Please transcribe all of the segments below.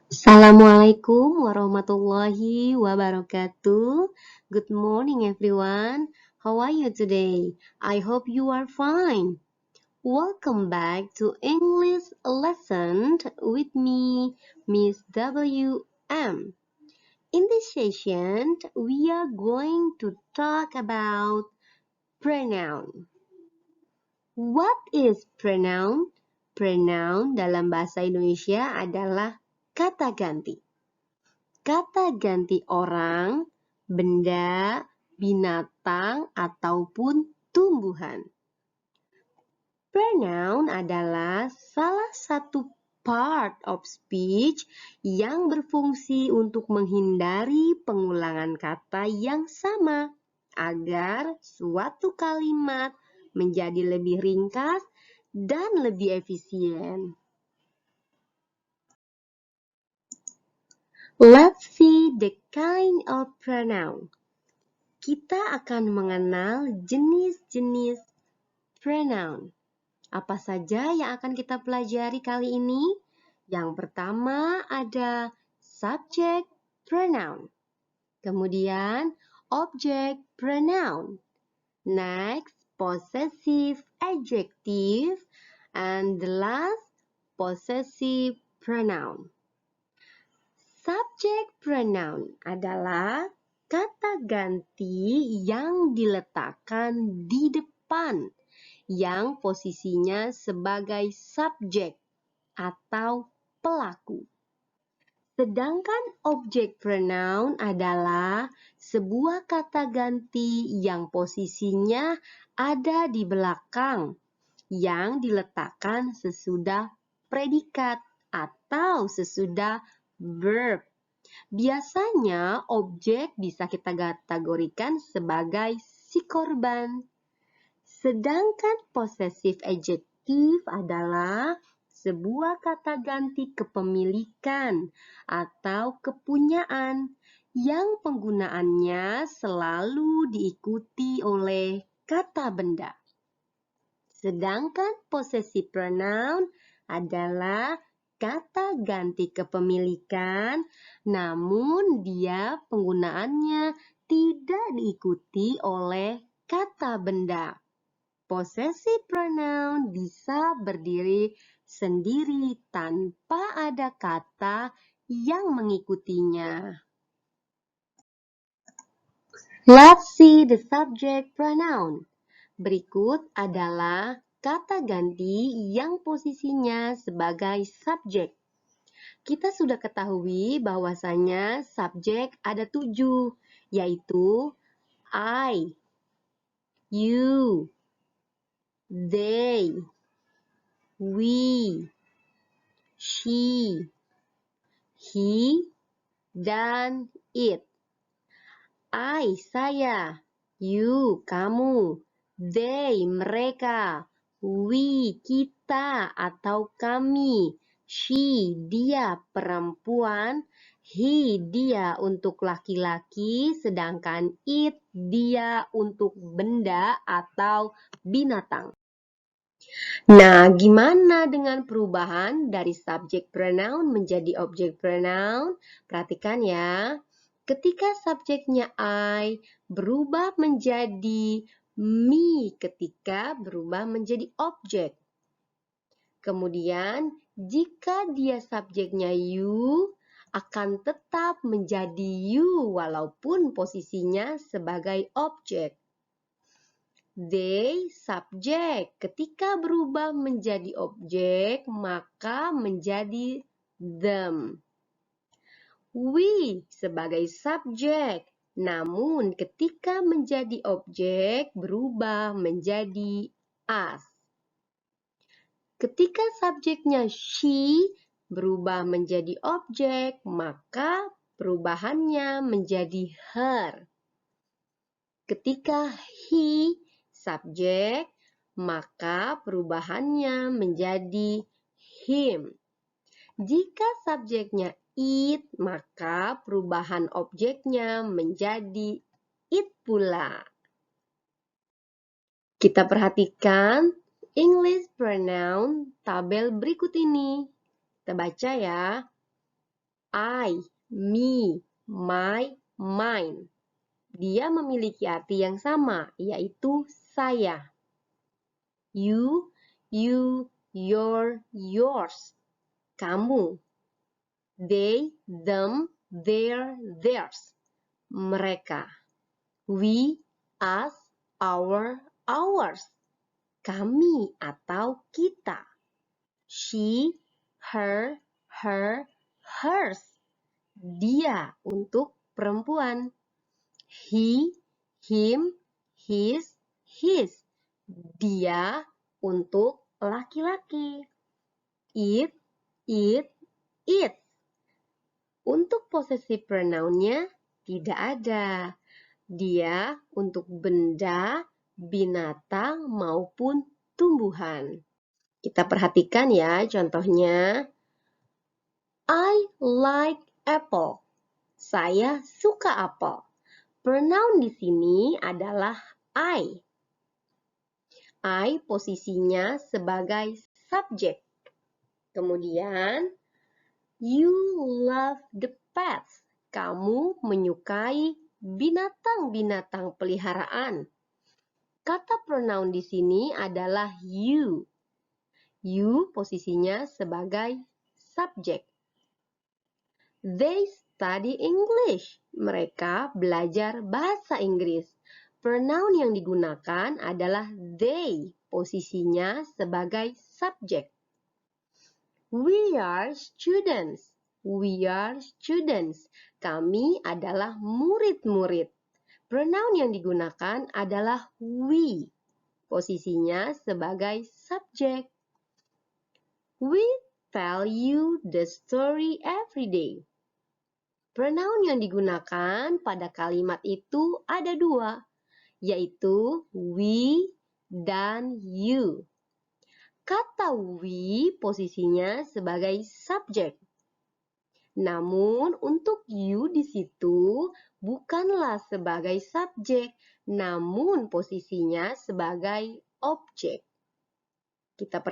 Assalamualaikum warahmatullahi wabarakatuh. Good morning, everyone. How are you today? I hope you are fine. Welcome back to English lesson with me, Miss W.M. In this session, we are going to talk about pronoun. What is pronoun? Pronoun dalam bahasa Indonesia adalah kata ganti. Kata ganti orang, benda, binatang, ataupun tumbuhan. Pronoun adalah salah satu part of speech yang berfungsi untuk menghindari pengulangan kata yang sama agar suatu kalimat menjadi lebih ringkas dan lebih efisien. Let's see the kind of pronoun. Kita akan mengenal jenis-jenis pronoun. Apa saja yang akan kita pelajari kali ini? Yang pertama ada subject pronoun. Kemudian object pronoun. Next, possessive adjective. And the last, possessive pronoun. Subject pronoun adalah kata ganti yang diletakkan di depan, yang posisinya sebagai subjek atau pelaku. Sedangkan object pronoun adalah sebuah kata ganti yang posisinya ada di belakang, yang diletakkan sesudah predikat atau sesudah verb. Biasanya objek bisa kita kategorikan sebagai si korban. Sedangkan possessive adjective adalah sebuah kata ganti kepemilikan atau kepunyaan yang penggunaannya selalu diikuti oleh kata benda. Sedangkan possessive pronoun adalah kata ganti kepemilikan, namun dia penggunaannya tidak diikuti oleh kata benda. Possessive pronoun bisa berdiri sendiri tanpa ada kata yang mengikutinya. Let's see the subject pronoun. Berikut adalah kata ganti yang posisinya sebagai subjek. Kita sudah ketahui bahwasanya subjek ada 7, yaitu I, you, they, we, she, he, dan it. I, saya, you, kamu, they, mereka, we, kita atau kami, she, dia, perempuan, he, dia untuk laki-laki, sedangkan it, dia untuk benda atau binatang. Nah, gimana dengan perubahan dari subject pronoun menjadi object pronoun? Perhatikan ya. Ketika subjeknya I berubah menjadi me ketika berubah menjadi objek. Kemudian, jika dia subjeknya you, akan tetap menjadi you walaupun posisinya sebagai objek. They, subjek. Ketika berubah menjadi objek, maka menjadi them. We, sebagai subjek. Namun, ketika menjadi objek, berubah menjadi us. Ketika subjeknya she, berubah menjadi objek, maka perubahannya menjadi her. Ketika he, subjek, maka perubahannya menjadi him. Jika subjeknya it, maka perubahan objeknya menjadi it pula. Kita perhatikan English pronoun tabel berikut ini. Kita baca ya. I, me, my, mine. Dia memiliki arti yang sama, yaitu saya. You, your, yours. Kamu. They, them, their, theirs. Mereka. We, us, our, ours. Kami atau kita. She, her, hers. Dia untuk perempuan. He, him, his, his. Dia untuk laki-laki. It, its. Untuk possessive pronoun-nya tidak ada. Dia untuk benda, binatang, maupun tumbuhan. Kita perhatikan ya contohnya. I like apple. Saya suka apel. Pronoun di sini adalah I. I posisinya sebagai subjek. Kemudian, you love the pets. Kamu menyukai binatang-binatang peliharaan. Kata pronoun di sini adalah you. You posisinya sebagai subjek. They study English. Mereka belajar bahasa Inggris. Pronoun yang digunakan adalah they. Posisinya sebagai subjek. We are students. We are students. Kami adalah murid-murid. Pronoun yang digunakan adalah we. Posisinya sebagai subjek. We tell you the story every day. Pronoun yang digunakan pada kalimat itu ada dua, yaitu we dan you. Kata we posisinya sebagai subjek. Namun untuk you di situ bukanlah sebagai subjek, namun posisinya sebagai objek. Kita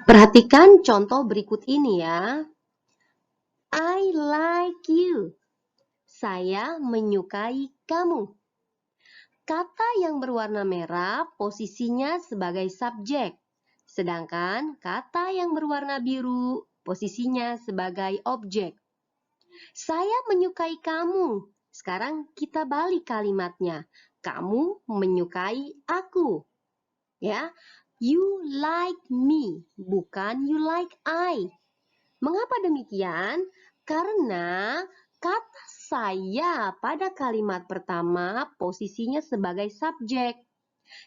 perhatikan contoh berikut ini ya. I like you. Saya menyukai kamu. Kata yang berwarna merah posisinya sebagai subjek. Sedangkan kata yang berwarna biru posisinya sebagai objek. Saya menyukai kamu. Sekarang kita balik kalimatnya. Kamu menyukai aku. Ya, you like me, bukan you like I. Mengapa demikian? Karena kata saya pada kalimat pertama posisinya sebagai subjek.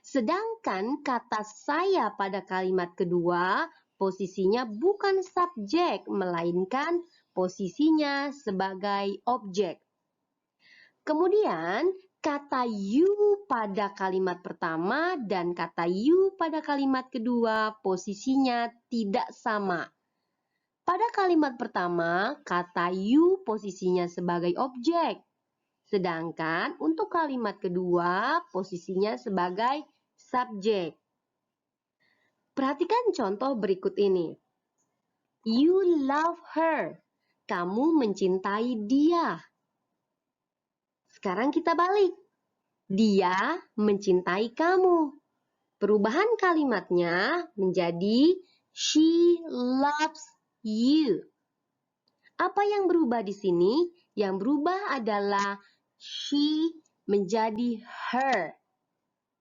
Sedangkan kata saya pada kalimat kedua posisinya bukan subjek, melainkan posisinya sebagai objek. Kemudian, kata you pada kalimat pertama dan kata you pada kalimat kedua posisinya tidak sama. Pada kalimat pertama, kata you posisinya sebagai objek. Sedangkan untuk kalimat kedua, posisinya sebagai subjek. Perhatikan contoh berikut ini. You love her. Kamu mencintai dia. Sekarang kita balik. Dia mencintai kamu. Perubahan kalimatnya menjadi she loves you. Apa yang berubah di sini? Yang berubah adalah she menjadi her.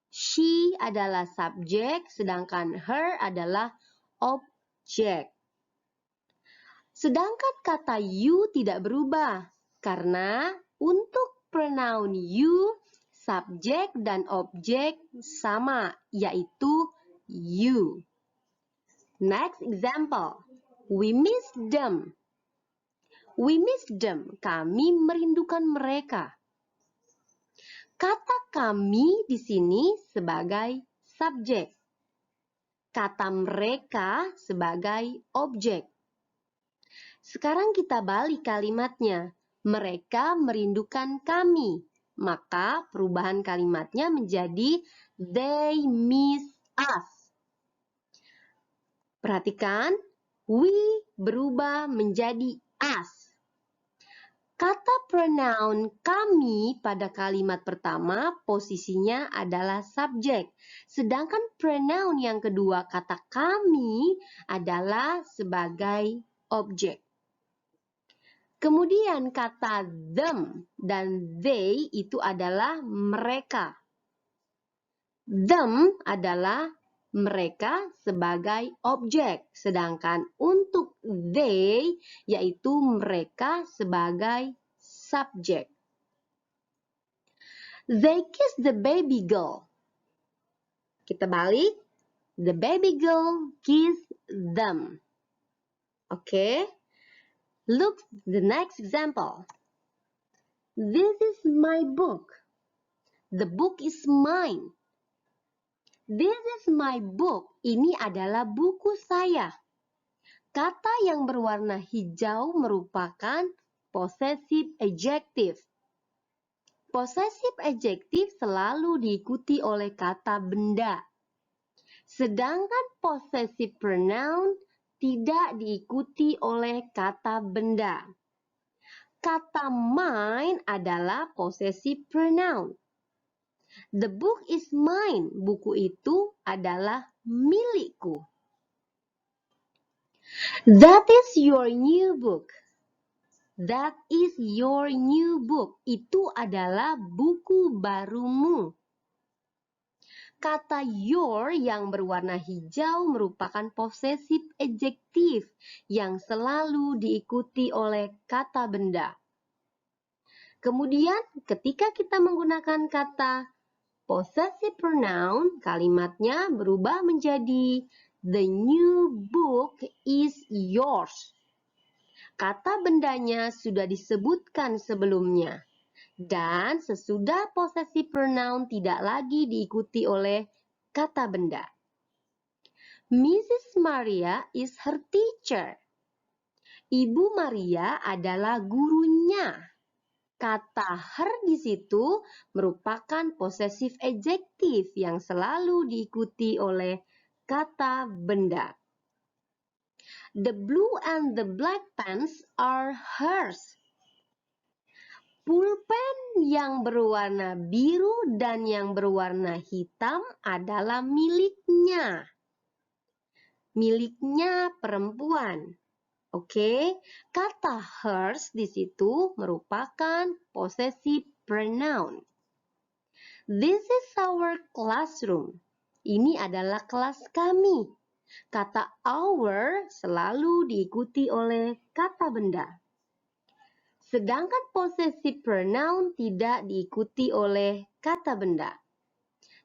She adalah subjek, sedangkan her adalah objek. Sedangkan kata you tidak berubah, karena untuk pronoun you, subjek dan objek sama, yaitu you. Next example, we miss them. We miss them, kami merindukan mereka. Kata kami di sini sebagai subjek. Kata mereka sebagai objek. Sekarang kita balik kalimatnya. Mereka merindukan kami. Maka perubahan kalimatnya menjadi they miss us. Perhatikan, We berubah menjadi us. Kata pronoun kami pada kalimat pertama posisinya adalah subjek. Sedangkan pronoun yang kedua kata kami adalah sebagai objek. Kemudian kata them dan they itu adalah mereka. Them adalah mereka sebagai objek, sedangkan untuk they yaitu mereka sebagai subjek. They kiss the baby girl. Kita balik. The baby girl kiss them. Okay. Look the next example. This is my book. The book is mine. This is my book. Ini adalah buku saya. Kata yang berwarna hijau merupakan possessive adjective. Possessive adjective selalu diikuti oleh kata benda. Sedangkan possessive pronoun tidak diikuti oleh kata benda. Kata mine adalah possessive pronoun. The book is mine. Buku itu adalah milikku. That is your new book. That is your new book. Itu adalah buku barumu. Kata your yang berwarna hijau merupakan possessive adjective yang selalu diikuti oleh kata benda. Kemudian ketika kita menggunakan kata possessive pronoun, kalimatnya berubah menjadi the new book is yours. Kata bendanya sudah disebutkan sebelumnya. Dan sesudah possessive pronoun tidak lagi diikuti oleh kata benda. Mrs. Maria is her teacher. Ibu Maria adalah gurunya. Kata her di situ merupakan possessive adjective yang selalu diikuti oleh kata benda. The blue and the black pens are hers. Pulpen yang berwarna biru dan yang berwarna hitam adalah miliknya. Miliknya perempuan. Oke, kata hers di situ merupakan possessive pronoun. This is our classroom. Ini adalah kelas kami. Kata our selalu diikuti oleh kata benda. Sedangkan possessive pronoun tidak diikuti oleh kata benda.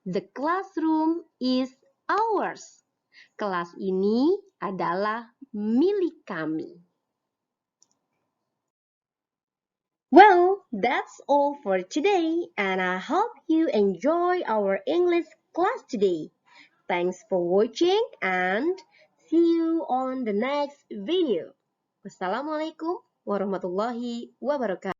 The classroom is ours. Kelas ini adalah milik kami. Well, that's all for today, and I hope you enjoy our English class today. Thanks for watching and see you on the next video. Wassalamualaikum warahmatullahi wabarakatuh.